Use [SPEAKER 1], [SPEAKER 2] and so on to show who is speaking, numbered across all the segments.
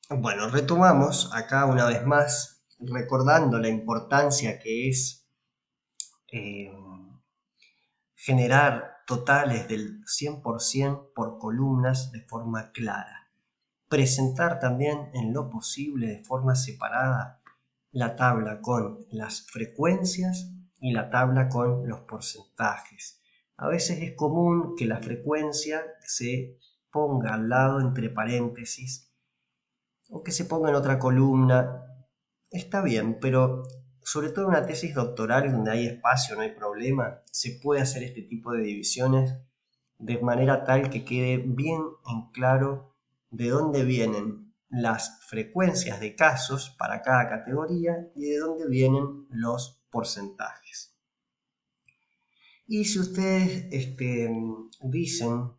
[SPEAKER 1] Bueno, retomamos acá una vez más, recordando la importancia que es eh, generar totales del 100% por columnas de forma clara. Presentar también en lo posible de forma separada la tabla con las frecuencias y la tabla con los porcentajes. A veces es común que la frecuencia se ponga al lado entre paréntesis o que se ponga en otra columna. Está bien, pero sobre todo en una tesis doctoral donde hay espacio, no hay problema, se puede hacer este tipo de divisiones de manera tal que quede bien en claro de dónde vienen las frecuencias de casos para cada categoría y de dónde vienen los porcentajes. Y si ustedes dicen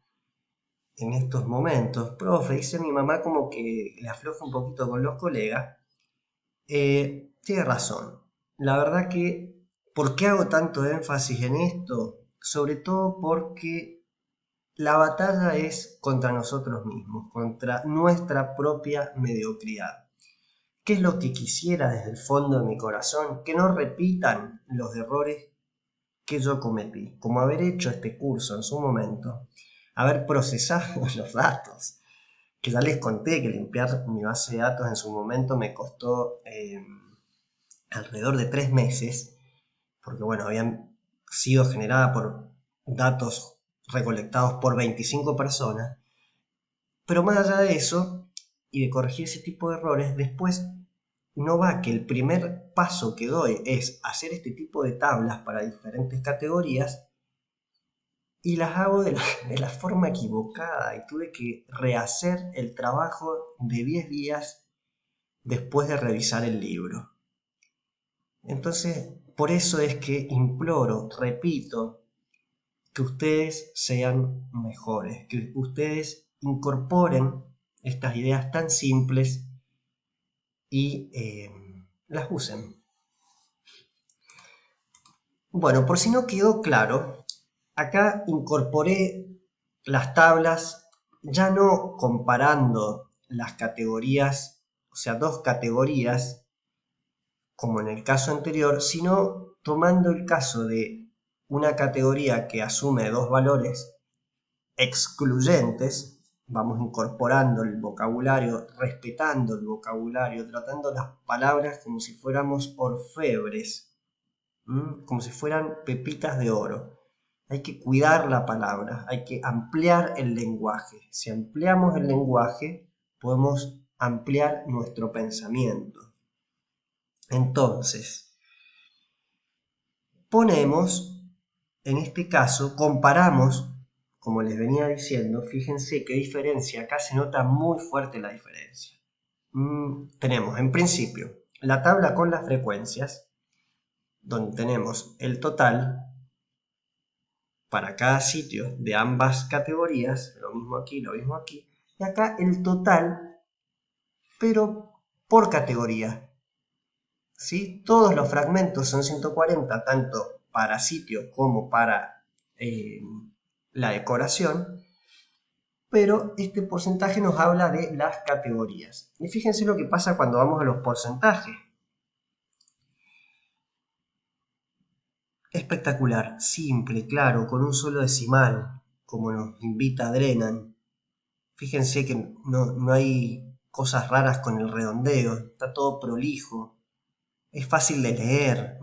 [SPEAKER 1] en estos momentos, profe, dice mi mamá como que le afloja un poquito con los colegas, tiene razón. La verdad que, ¿por qué hago tanto énfasis en esto? Sobre todo porque la batalla es contra nosotros mismos, contra nuestra propia mediocridad. ¿Qué es lo que quisiera desde el fondo de mi corazón? Que no repitan los errores que yo cometí, como haber hecho este curso en su momento, haber procesado los datos, que ya les conté que limpiar mi base de datos en su momento me costó alrededor de 3 meses, porque bueno, habían sido generadas por datos recolectados por 25 personas, pero más allá de eso y de corregir ese tipo de errores, después no va que el primer paso que doy es hacer este tipo de tablas para diferentes categorías y las hago de la forma equivocada y tuve que rehacer el trabajo de 10 días después de revisar el libro. Entonces, por eso es que imploro, repito, que ustedes sean mejores, que ustedes incorporen estas ideas tan simples y las usen. Bueno, por si no quedó claro, acá incorporé las tablas ya no comparando las categorías, o sea, dos categorías, como en el caso anterior, sino tomando el caso de una categoría que asume dos valores excluyentes, vamos incorporando el vocabulario, respetando el vocabulario, tratando las palabras como si fuéramos orfebres, como si fueran pepitas de oro. Hay que cuidar la palabra, hay que ampliar el lenguaje. Si ampliamos el lenguaje, podemos ampliar nuestro pensamiento. Entonces, ponemos, en este caso, comparamos, como les venía diciendo, fíjense qué diferencia, acá se nota muy fuerte la diferencia. Tenemos, en principio, la tabla con las frecuencias, donde tenemos el total para cada sitio de ambas categorías, lo mismo aquí, y acá el total, pero por categoría. ¿Sí? Todos los fragmentos son 140, tanto para sitio como para eh, la decoración, pero este porcentaje nos habla de las categorías. Y fíjense lo que pasa cuando vamos a los porcentajes. Espectacular, simple, claro, con un solo decimal, como nos invita Drennan. Fíjense que no hay cosas raras con el redondeo, está todo prolijo, es fácil de leer.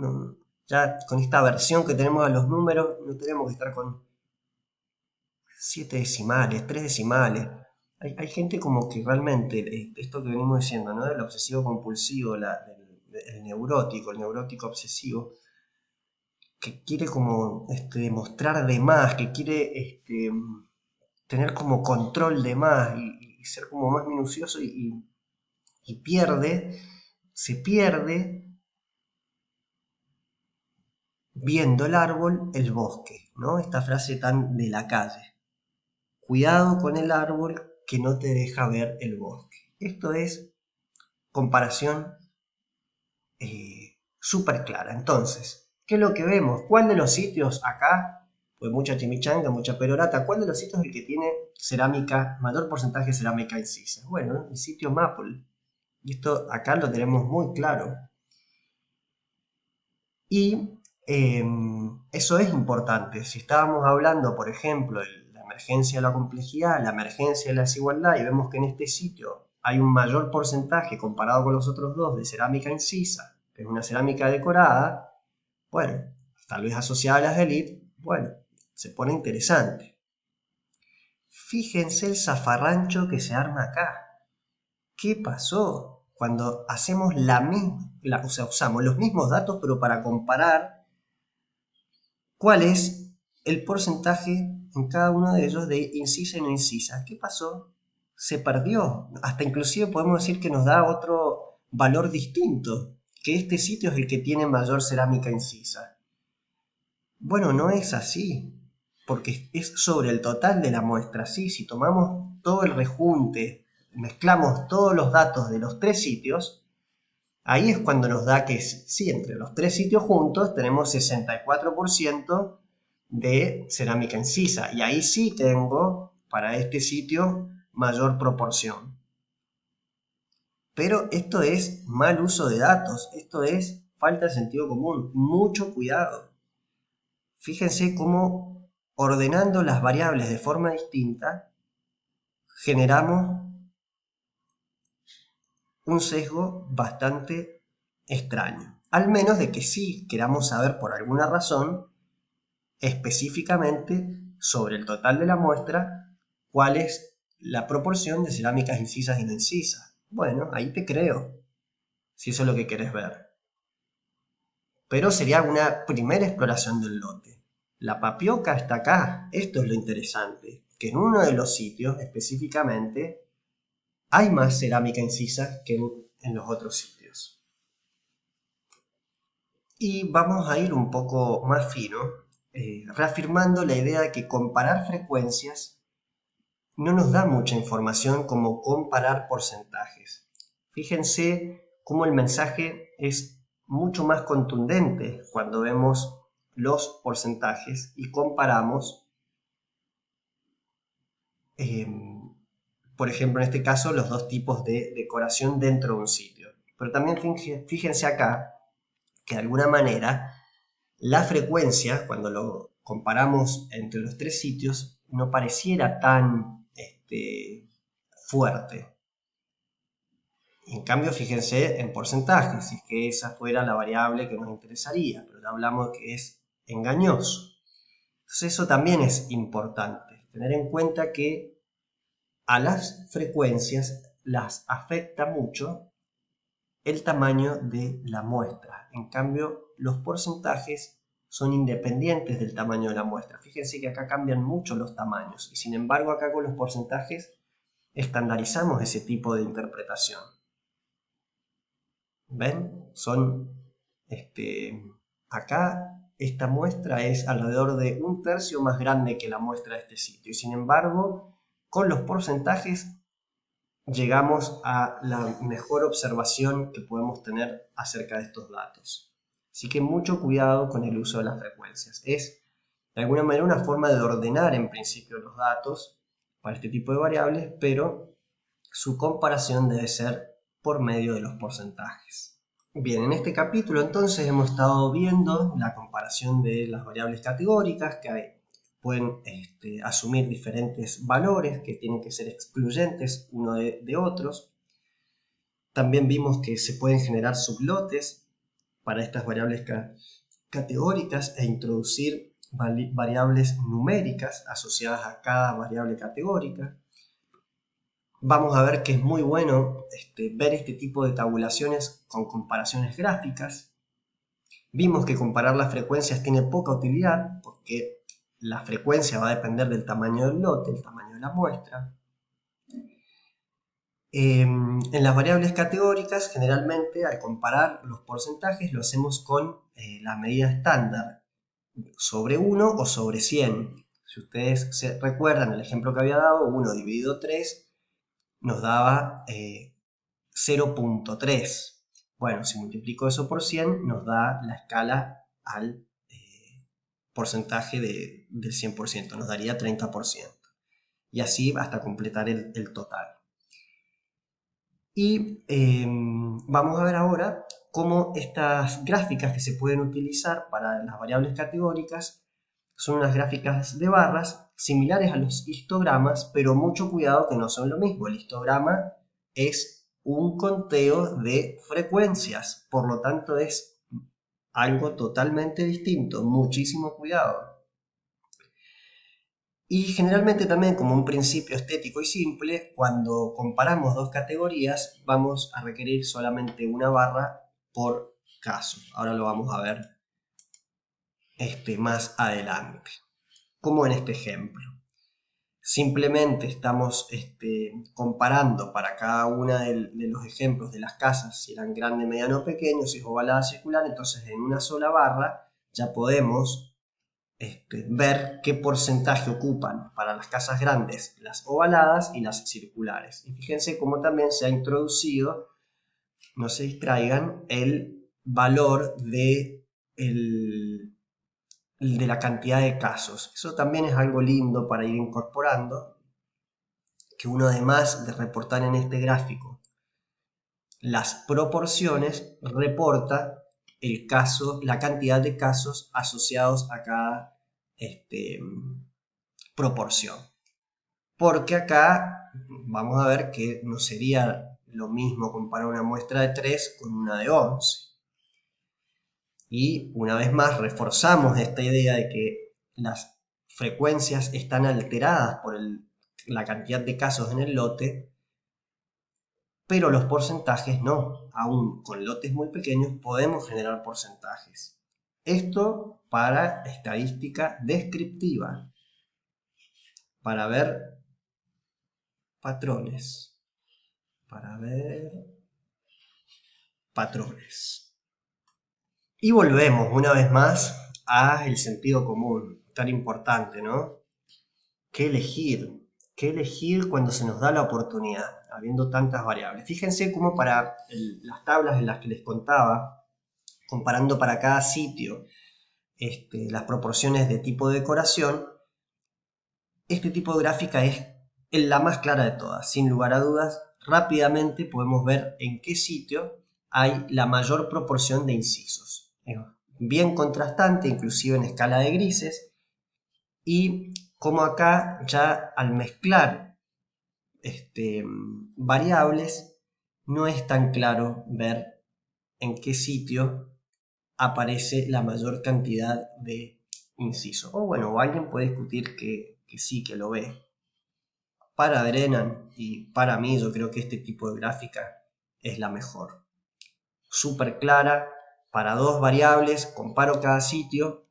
[SPEAKER 1] Ya con esta versión que tenemos a los números, no tenemos que estar con 7 decimales, 3 decimales. Hay gente como que realmente, esto que venimos diciendo, ¿no? Del obsesivo compulsivo, el neurótico obsesivo, que quiere como demostrar de más, que quiere tener como control de más y ser como más minucioso y se pierde viendo el árbol, el bosque, ¿no? Esta frase tan de la calle. Cuidado con el árbol que no te deja ver el bosque. Esto es comparación súper clara. Entonces, ¿qué es lo que vemos? ¿Cuál de los sitios acá, pues mucha chimichanga, mucha perorata, cuál de los sitios es el que tiene cerámica, mayor porcentaje de cerámica incisa? Bueno, el sitio Maple. Y esto acá lo tenemos muy claro. Y eso es importante. Si estábamos hablando, por ejemplo, de la emergencia de la complejidad, la emergencia de la desigualdad, y vemos que en este sitio hay un mayor porcentaje comparado con los otros dos de cerámica incisa, que es una cerámica decorada, bueno, tal vez asociada a las élites, bueno, se pone interesante. Fíjense el zafarrancho que se arma acá. ¿Qué pasó? Cuando hacemos o sea, usamos los mismos datos, pero para comparar cuál es el porcentaje en cada uno de ellos de incisa y no incisa. ¿Qué pasó? Se perdió. Hasta inclusive podemos decir que nos da otro valor distinto, que este sitio es el que tiene mayor cerámica incisa. Bueno, no es así, porque es sobre el total de la muestra. ¿Sí? Si tomamos todo el rejunte, mezclamos todos los datos de los tres sitios, ahí es cuando nos da que sí, entre los tres sitios juntos tenemos 64% de cerámica incisa. Y ahí sí tengo para este sitio mayor proporción. Pero esto es mal uso de datos, esto es falta de sentido común. Mucho cuidado. Fíjense cómo ordenando las variables de forma distinta generamos un sesgo bastante extraño. Al menos de que sí queramos saber por alguna razón específicamente sobre el total de la muestra cuál es la proporción de cerámicas incisas y no incisas. Bueno, ahí te creo, si eso es lo que querés ver. Pero sería una primera exploración del lote. La papioca está acá. Esto es lo interesante, que en uno de los sitios específicamente hay más cerámica incisa que en los otros sitios. Y vamos a ir un poco más fino, reafirmando la idea de que comparar frecuencias no nos da mucha información como comparar porcentajes. Fíjense cómo el mensaje es mucho más contundente cuando vemos los porcentajes y comparamos, eh, por ejemplo, en este caso, los dos tipos de decoración dentro de un sitio. Pero también fíjense acá que de alguna manera la frecuencia, cuando lo comparamos entre los tres sitios, no pareciera tan fuerte. En cambio, fíjense en porcentajes, si es que esa fuera la variable que nos interesaría, pero ya hablamos que es engañoso. Entonces eso también es importante, tener en cuenta que a las frecuencias las afecta mucho el tamaño de la muestra. En cambio, los porcentajes son independientes del tamaño de la muestra. Fíjense que acá cambian mucho los tamaños y sin embargo acá con los porcentajes estandarizamos ese tipo de interpretación. ¿Ven? Acá esta muestra es alrededor de 1/3 más grande que la muestra de este sitio y sin embargo con los porcentajes llegamos a la mejor observación que podemos tener acerca de estos datos. Así que mucho cuidado con el uso de las frecuencias. Es de alguna manera una forma de ordenar en principio los datos para este tipo de variables, pero su comparación debe ser por medio de los porcentajes. Bien, en este capítulo entonces hemos estado viendo la comparación de las variables categóricas que pueden asumir diferentes valores que tienen que ser excluyentes uno de otros. También vimos que se pueden generar sublotes para estas variables categóricas e introducir variables numéricas asociadas a cada variable categórica. Vamos a ver que es muy bueno ver este tipo de tabulaciones con comparaciones gráficas. Vimos que comparar las frecuencias tiene poca utilidad porque la frecuencia va a depender del tamaño del lote, el tamaño de la muestra. En las variables categóricas, generalmente al comparar los porcentajes lo hacemos con la medida estándar, sobre 1 o sobre 100. Si ustedes se recuerdan el ejemplo que había dado, 1 dividido 3 nos daba 0.3. Bueno, si multiplico eso por 100 nos da la escala al porcentaje del 100%, nos daría 30%. Y así hasta completar el total. Y vamos a ver ahora cómo estas gráficas que se pueden utilizar para las variables categóricas son unas gráficas de barras similares a los histogramas, pero mucho cuidado que no son lo mismo. El histograma es un conteo de frecuencias, por lo tanto es algo totalmente distinto, muchísimo cuidado. Y generalmente también como un principio estético y simple, cuando comparamos dos categorías vamos a requerir solamente una barra por caso. Ahora lo vamos a ver más adelante, como en este ejemplo. Simplemente estamos comparando para cada uno de los ejemplos de las casas, si eran grande, mediano o pequeño, si es ovalada, circular, entonces en una sola barra ya podemos ver qué porcentaje ocupan para las casas grandes las ovaladas y las circulares. Y fíjense cómo también se ha introducido, no se distraigan, el valor de la cantidad de casos. Eso también es algo lindo para ir incorporando, que uno además de reportar en este gráfico las proporciones, reporta el caso, la cantidad de casos asociados a cada proporción. Porque acá vamos a ver que no sería lo mismo comparar una muestra de 3 con una de 11. Y una vez más reforzamos esta idea de que las frecuencias están alteradas por la cantidad de casos en el lote, pero los porcentajes no. Aún con lotes muy pequeños podemos generar porcentajes. Esto para estadística descriptiva, para ver patrones, Y volvemos una vez más a el sentido común, tan importante, ¿no? ¿Qué elegir? ¿Qué elegir cuando se nos da la oportunidad, habiendo tantas variables? Fíjense cómo para las tablas en las que les contaba, comparando para cada sitio las proporciones de tipo de decoración, este tipo de gráfica es la más clara de todas. Sin lugar a dudas, rápidamente podemos ver en qué sitio hay la mayor proporción de incisos. Es bien contrastante, inclusive en escala de grises, y como acá ya al mezclar variables no es tan claro ver en qué sitio aparece la mayor cantidad de incisos. O bueno, alguien puede discutir que sí, que lo ve. Para Brennan y para mí yo creo que este tipo de gráfica es la mejor. Súper clara, para dos variables, comparo cada sitio,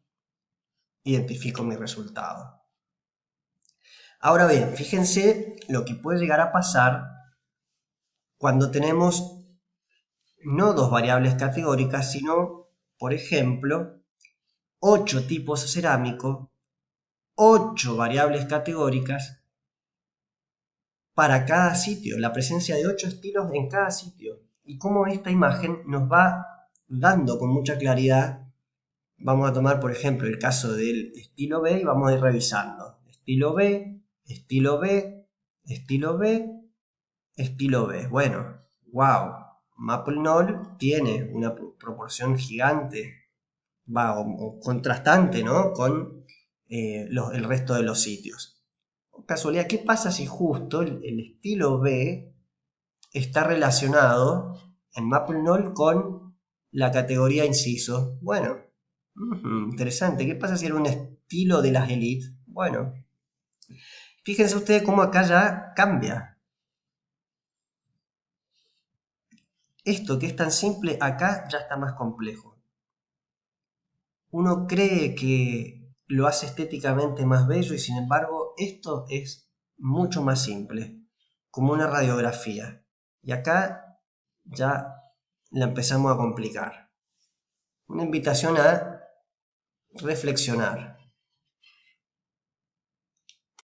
[SPEAKER 1] identifico mi resultado. Ahora bien, fíjense lo que puede llegar a pasar cuando tenemos no dos variables categóricas, sino, por ejemplo, 8 tipos cerámicos, 8 variables categóricas para cada sitio, la presencia de 8 estilos en cada sitio. Y cómo esta imagen nos va dando con mucha claridad. Vamos a tomar, por ejemplo, el caso del estilo B y vamos a ir revisando. Estilo B, estilo B, estilo B, estilo B. Bueno, wow, Maple Knoll tiene una proporción gigante, o contrastante, ¿no? Con el resto de los sitios. Casualidad, ¿qué pasa si justo el estilo B está relacionado en Maple Knoll con la categoría inciso? Bueno, interesante. ¿Qué pasa si era un estilo de las élites? Bueno, fíjense ustedes cómo acá ya cambia. Esto que es tan simple, acá ya está más complejo. Uno cree que lo hace estéticamente más bello y sin embargo esto es mucho más simple, como una radiografía. Y acá ya la empezamos a complicar. Una invitación a reflexionar.